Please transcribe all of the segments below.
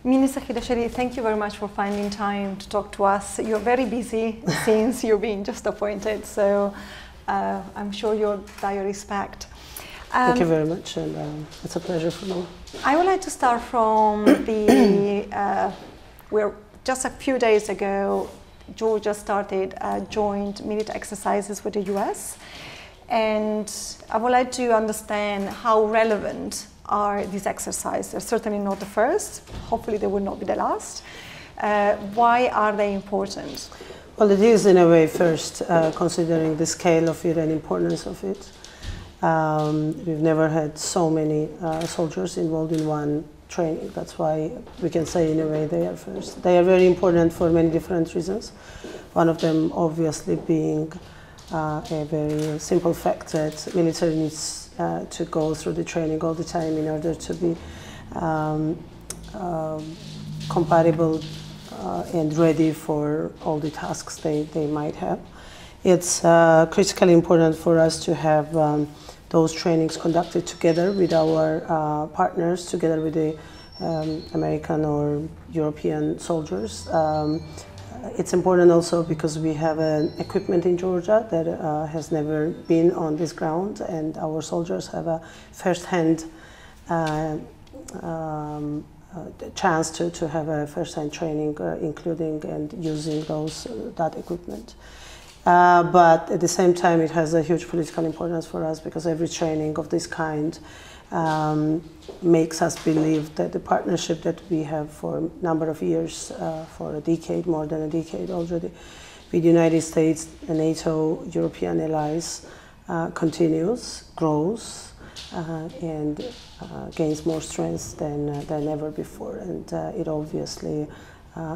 Minister Khidasheli, thank you very much for finding time to talk to us. You're very busy since you're being just appointed, so I'm sure your diary is packed. Thank you very much, and it's a pleasure for me. I would like to start from the, where just a few days ago, Georgia started joint military exercises with the US, and I would like to understand how relevant are these exercises. They're certainly not the first, hopefully they will not be the last. Why are they important? Well, it is in a way first, considering the scale of it and importance of it. We've never had so many soldiers involved in one training. That's why we can say in a way they are first. They are very important for many different reasons. One of them obviously being a very simple fact that military needs to go through the training all the time in order to be compatible and ready for all the tasks they might have. It's critically important for us to have those trainings conducted together with our partners, together with the American or European soldiers. It's important also because we have an equipment in Georgia that has never been on this ground, and our soldiers have a first-hand chance to have a first-hand training, including and using that equipment. But at the same time, it has a huge political importance for us because every training of this kind makes us believe that the partnership that we have for a number of years, for a decade, more than a decade already, with the United States, and NATO, European allies, continues, grows, and gains more strength than ever before. And it obviously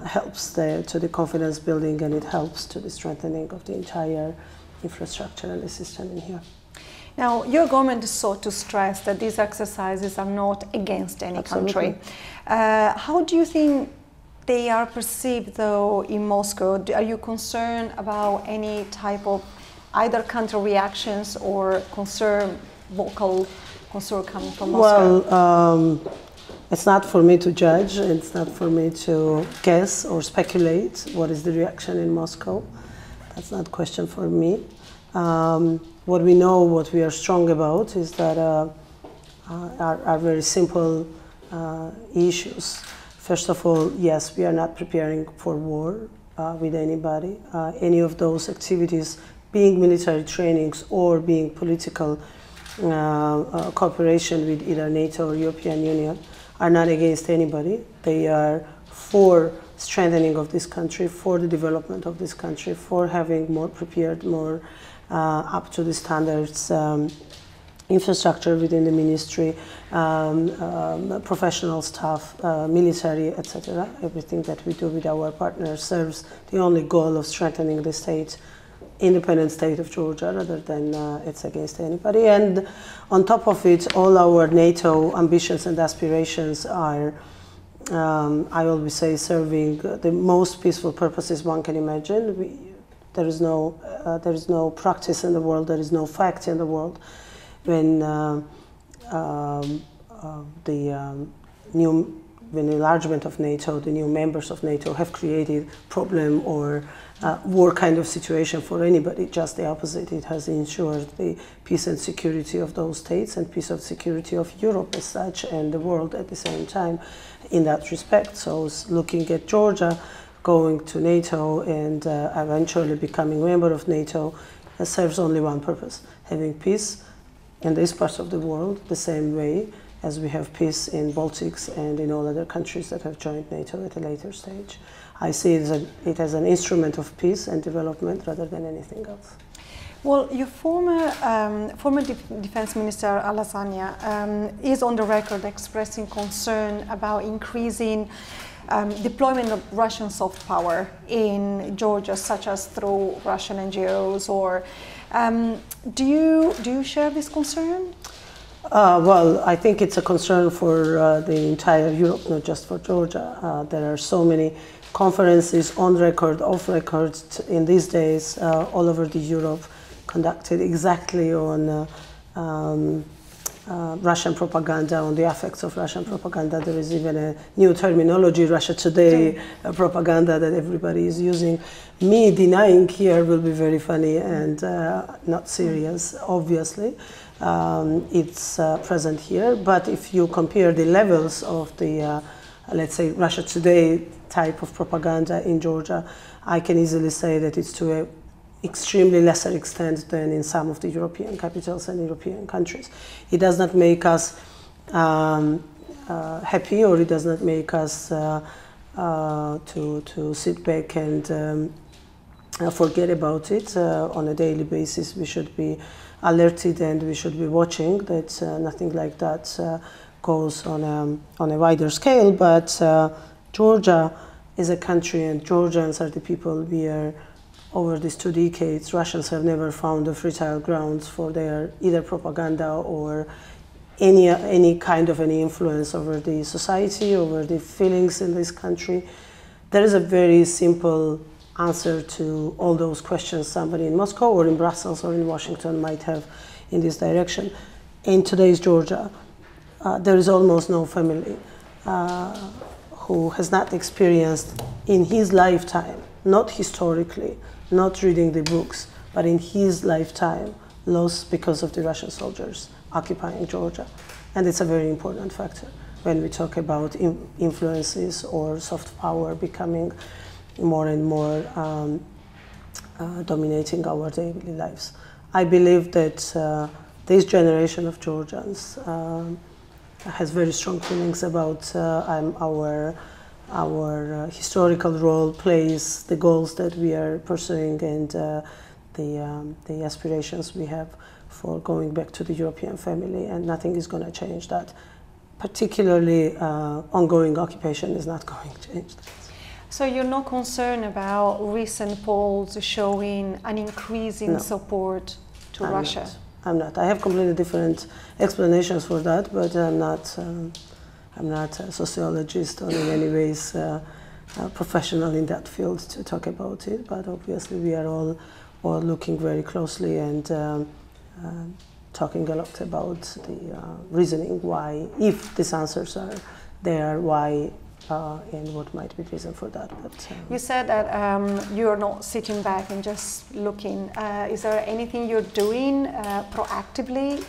helps to the confidence building, and it helps to the strengthening of the entire infrastructure and the system in here. Now, your government sought to stress that these exercises are not against any country. How do you think they are perceived, though, in Moscow? Are you concerned about any type of either counter reactions or vocal concern coming from Moscow? Well, it's not for me to judge. It's not for me to guess or speculate what is the reaction in Moscow. That's not a question for me. What we know, what we are strong about, is that are very simple issues. First of all, yes, we are not preparing for war with anybody. Any of those activities, being military trainings or being political cooperation with either NATO or European Union, are not against anybody. They are for strengthening of this country, for the development of this country, for having more prepared, more up to the standards infrastructure within the ministry, professional staff, military, etc. Everything that we do with our partners serves the only goal of strengthening the state, independent state of Georgia, rather than it's against anybody. And on top of it, all our NATO ambitions and aspirations are, I always say, serving the most peaceful purposes one can imagine. There is no practice in the world, there is no fact in the world when the enlargement of NATO, the new members of NATO have created problem or war kind of situation for anybody. Just the opposite. It has ensured the peace and security of those states and peace and security of Europe as such and the world at the same time in that respect. So looking at Georgia going to NATO and eventually becoming a member of NATO serves only one purpose: having peace in this part of the world the same way as we have peace in Baltics and in all other countries that have joined NATO at a later stage. I see it as an instrument of peace and development rather than anything else. Well, your former Defense Minister Alasanya is on the record expressing concern about increasing deployment of Russian soft power in Georgia, such as through Russian NGOs. Or do you share this concern? Well, I think it's a concern for the entire Europe, not just for Georgia. There are so many conferences on record, off record in these days all over the Europe, conducted exactly on Russian propaganda, on the effects of Russian propaganda. There is even a new terminology, Russia Today propaganda, that everybody is using. Me denying here will be very funny and not serious, obviously. It's present here, but if you compare the levels of the, let's say, Russia Today type of propaganda in Georgia, I can easily say that it's to an extremely lesser extent than in some of the European capitals and European countries. It does not make us happy, or it does not make us to sit back and forget about it. On a daily basis, we should be alerted and we should be watching that nothing like that goes on a wider scale. But Georgia is a country, and Georgians are the people where over these 2 decades Russians have never found a fertile grounds for their either propaganda or any kind of any influence over the society, over the feelings in this country. There is a very simple answer to all those questions somebody in Moscow or in Brussels or in Washington might have in this direction. In today's Georgia, there is almost no family who has not experienced in his lifetime, not historically, not reading the books, but in his lifetime, loss because of the Russian soldiers occupying Georgia. And it's a very important factor when we talk about influences or soft power becoming more and more dominating our daily lives. I believe that this generation of Georgians has very strong feelings about our historical role, plays, the goals that we are pursuing, and the aspirations we have for going back to the European family, and nothing is going to change that. Particularly ongoing occupation is not going to change that. So you're not concerned about recent polls showing an increasing support to Russia? I'm not. I have completely different explanations for that, but I'm not a sociologist or in any ways a professional in that field to talk about it. But obviously we are all looking very closely and talking a lot about the reasoning why, if these answers are there, why and what might be the reason for that. But you said that you're not sitting back and just looking. Is there anything you're doing proactively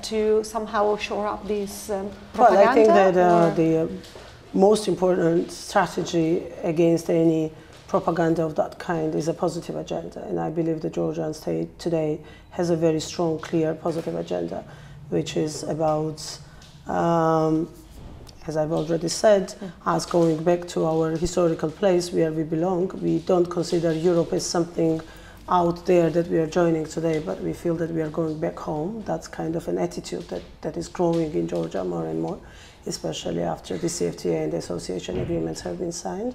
to somehow shore up this propaganda? Well, I think that the most important strategy against any propaganda of that kind is a positive agenda, and I believe the Georgian state today has a very strong, clear, positive agenda, which is about as I've already said, us going back to our historical place where we belong. We don't consider Europe as something out there that we are joining today, but we feel that we are going back home. That's kind of an attitude that is growing in Georgia more and more, especially after the CFTA and the association agreements have been signed.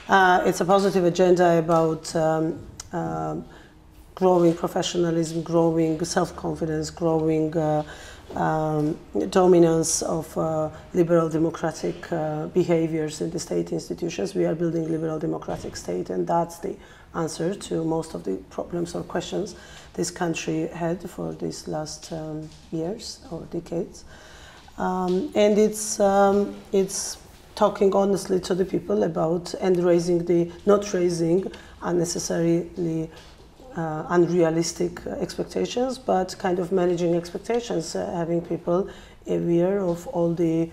It's a positive agenda about growing professionalism, growing self-confidence, growing dominance of liberal democratic behaviors in the state institutions. We are building liberal democratic state, and that's the answer to most of the problems or questions this country had for these last years or decades. And it's talking honestly to the people about and not raising unnecessarily unrealistic expectations, but kind of managing expectations, having people aware of all the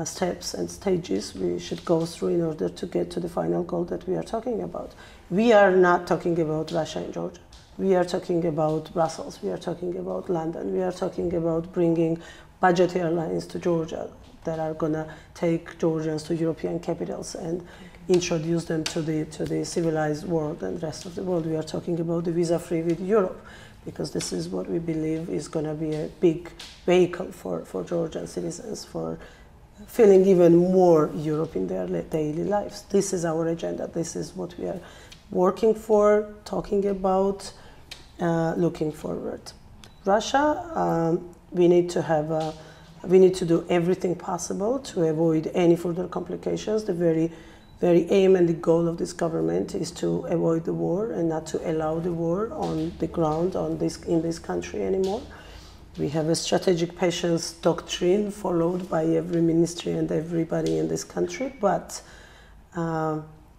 steps and stages we should go through in order to get to the final goal that we are talking about. We are not talking about Russia and Georgia. We are talking about Brussels. We are talking about London. We are talking about bringing budget airlines to Georgia that are going to take Georgians to European capitals and introduce them to the civilized world and the rest of the world. We are talking about the visa-free with Europe, because this is what we believe is going to be a big vehicle for Georgian citizens for feeling even more Europe in their daily lives. This is our agenda. This is what we are working for, talking about, looking forward. Russia, we need to do everything possible to avoid any further complications. The very aim and the goal of this government is to avoid the war and not to allow the war on the ground in this country anymore. we have a strategic patience doctrine followed by every ministry and everybody in this country, but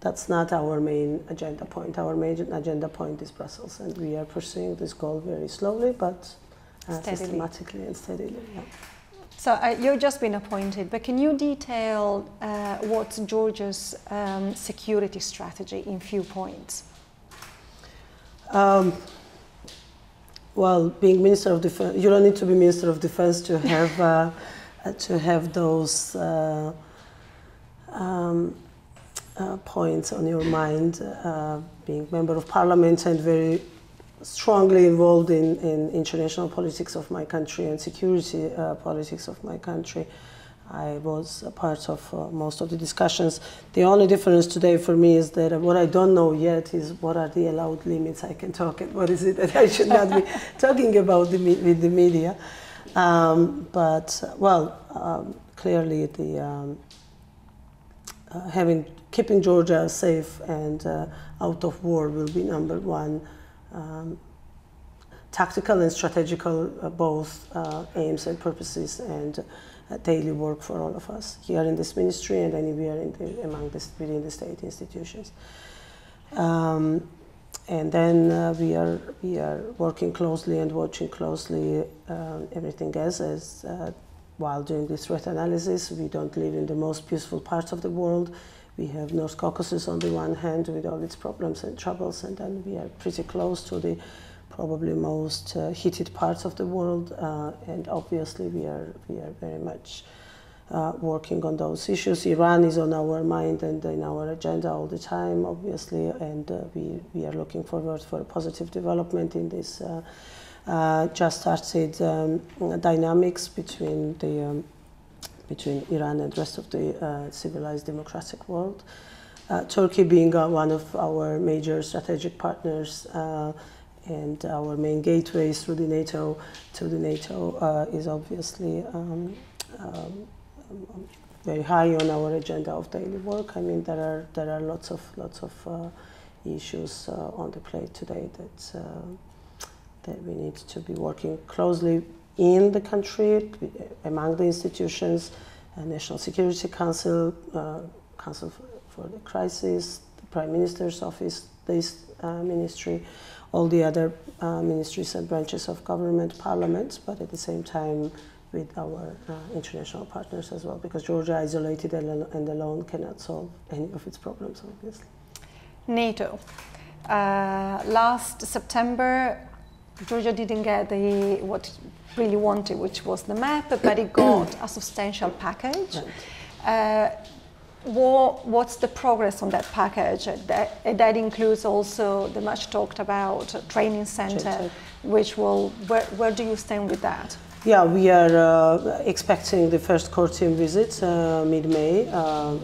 that's not our main agenda point. Our main agenda point is Brussels, and we are pursuing this goal very slowly, but systematically and steadily. Yeah. So you've just been appointed, but can you detail what's Georgia's security strategy in few points? Well, being Minister of Defense, you don't need to be Minister of Defense to have those points on your mind. Being Member of Parliament and very strongly involved in international politics of my country and security politics of my country, I was a part of most of the discussions. The only difference today for me is that what I don't know yet is what are the allowed limits I can talk and what is it that I should not be talking about with the media. Clearly keeping Georgia safe and out of war will be number one. Tactical and strategical both aims and purposes and daily work for all of us here in this ministry and anywhere within the state institutions. And then we are working closely and watching closely everything else as while doing this threat analysis. We don't live in the most peaceful parts of the world. We have North Caucasus on the one hand with all its problems and troubles, and then we are pretty close to the probably most heated parts of the world, and obviously we are very much working on those issues. Iran is on our mind and in our agenda all the time, obviously, and we are looking forward for a positive development in this just started dynamics between Iran and the rest of the civilized democratic world. Turkey being one of our major strategic partners and our main gateways through the NATO is obviously very high on our agenda of daily work. I mean, there are lots of issues on the plate today that we need to be working closely in the country, among the institutions, National Security Council, Council for the Crisis, the Prime Minister's Office, this ministry, all the other ministries and branches of government, parliaments, but at the same time with our international partners as well, because Georgia isolated and alone cannot solve any of its problems, obviously. NATO. Last September, Georgia didn't get what it really wanted, which was the map, but it got a substantial package. Right. What's the progress on that package? That includes also the much talked about training center, which where do you stand with that? Yeah, we are expecting the first core team visit mid-May.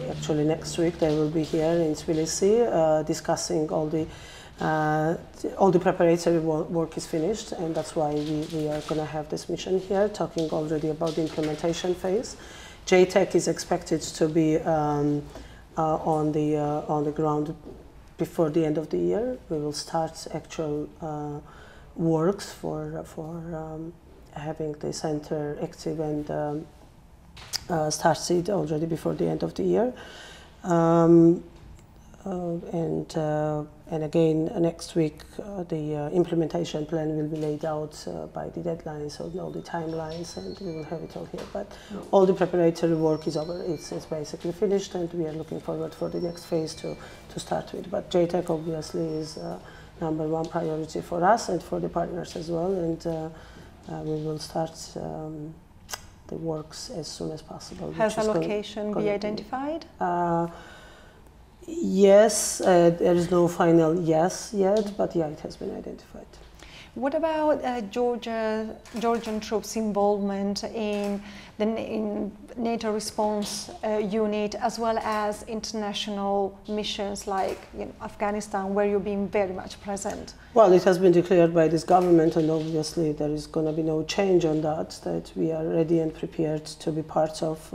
Actually, next week they will be here in Tbilisi discussing all the preparatory work is finished, and that's why we are going to have this mission here, talking already about the implementation phase. JTEC is expected to be on the ground before the end of the year. We will start actual works for having the center active and started already before the end of the year. And again, next week, the implementation plan will be laid out by the deadlines, so all the timelines, and we will have it all here. But all the preparatory work is over. It's basically finished, and we are looking forward for the next phase to start with. But JTEC obviously is number one priority for us and for the partners as well, and we will start the works as soon as possible. Has a location been identified? Yes, there is no final yes yet, but yeah, it has been identified. What about Georgian troops' involvement in the NATO response unit, as well as international missions like Afghanistan, where you've been very much present? Well, it has been declared by this government, and obviously there is going to be no change on that we are ready and prepared to be part of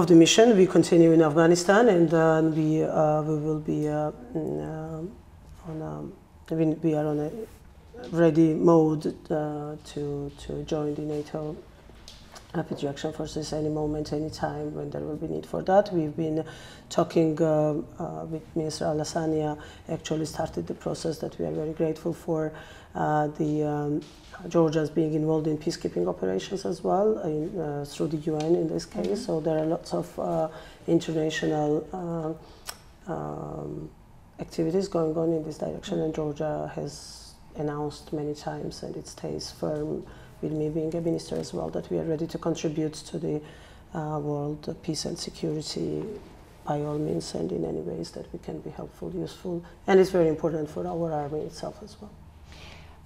the mission. We continue in Afghanistan, and we will be we are on a ready mode to join the NATO Rapid Reaction Forces any moment, any time when there will be need for that. We've been talking with Minister Al-Hassania, actually started the process that we are very grateful for. Georgia's being involved in peacekeeping operations as well, through the UN in this case. Mm-hmm. So there are lots of international activities going on in this direction, and Georgia has announced many times, and it stays firm with me being a minister as well, that we are ready to contribute to the world peace and security by all means and in any ways that we can be helpful, useful, and it's very important for our army itself as well.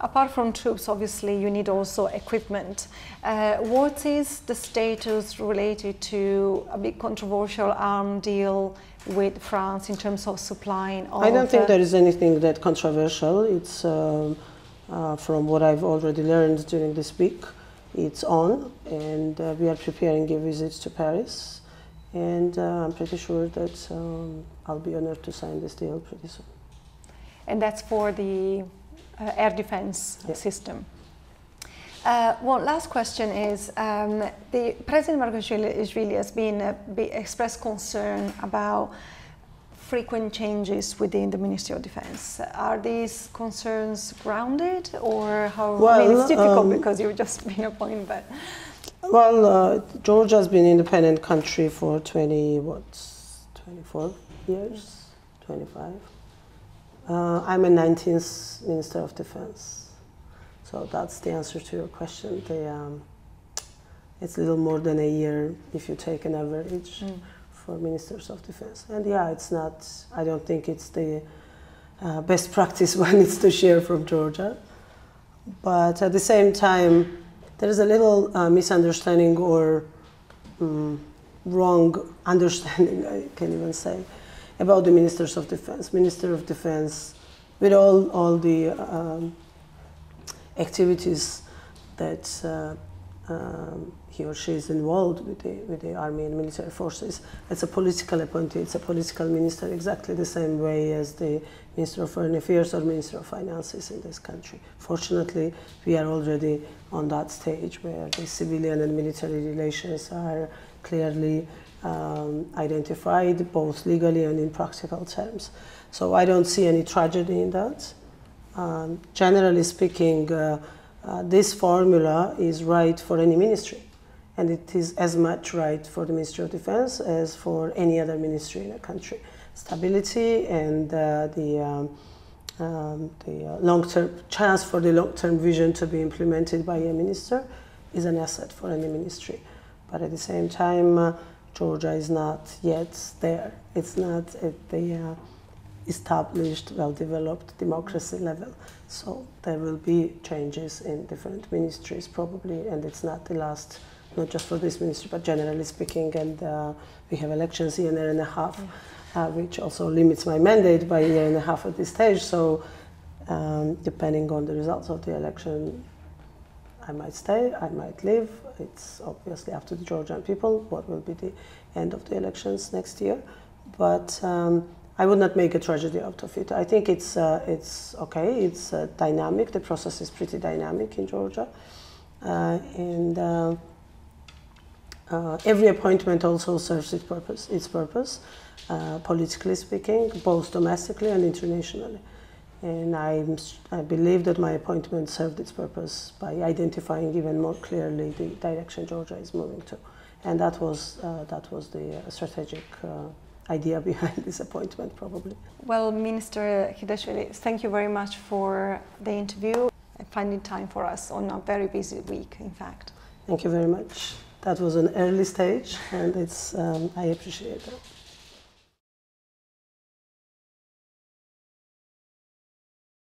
Apart from troops, obviously, you need also equipment. What is the status related to a big controversial arms deal with France in terms of supplying? I don't think there is anything that controversial. It's from what I've already learned during this week, it's on, and we are preparing a visit to Paris, and I'm pretty sure that I'll be honored to sign this deal pretty soon. And that's for the air defense system. One last question is, the President Margashvili has been expressed concern about frequent changes within the Ministry of Defense. Are these concerns grounded, or how? Well, I mean, it's difficult because you've just been appointed, but. Well, Georgia has been an independent country for 24 years, 25. I'm a 19th Minister of Defense, so that's the answer to your question. It's a little more than a year if you take an average for Ministers of Defense. And yeah, it's not, I don't think it's the best practice one needs to share from Georgia. But at the same time, there is a little misunderstanding or wrong understanding, I can even say, about the Ministers of Defense. Minister of Defense, with all the activities that he or she is involved with the army and military forces, it's a political appointee, it's a political minister, exactly the same way as the Minister of Foreign Affairs or Minister of Finances in this country. Fortunately, we are already on that stage where the civilian and military relations are clearly identified, both legally and in practical terms. So I don't see any tragedy in that. Generally speaking, this formula is right for any ministry, and it is as much right for the Ministry of Defense as for any other ministry in a country. Stability and the long-term chance for the long-term vision to be implemented by a minister is an asset for any ministry. But at the same time, Georgia is not yet there. It's not at the established, well-developed democracy level. So there will be changes in different ministries probably, and it's not the last, not just for this ministry, but generally speaking. And we have elections in a year and a half, which also limits my mandate by a year and a half at this stage. So depending on the results of the election, I might stay, I might leave. It's obviously up to the Georgian people what will be the end of the elections next year. But I would not make a tragedy out of it. I think it's okay, it's dynamic. The process is pretty dynamic in Georgia. Every appointment also serves its purpose, politically speaking, both domestically and internationally. And I believe that my appointment served its purpose by identifying even more clearly the direction Georgia is moving to. And that was the strategic idea behind this appointment, probably. Well, Minister Khidasheli, thank you very much for the interview and finding time for us on a very busy week, in fact. Thank you very much. That was an early stage, and I appreciate it.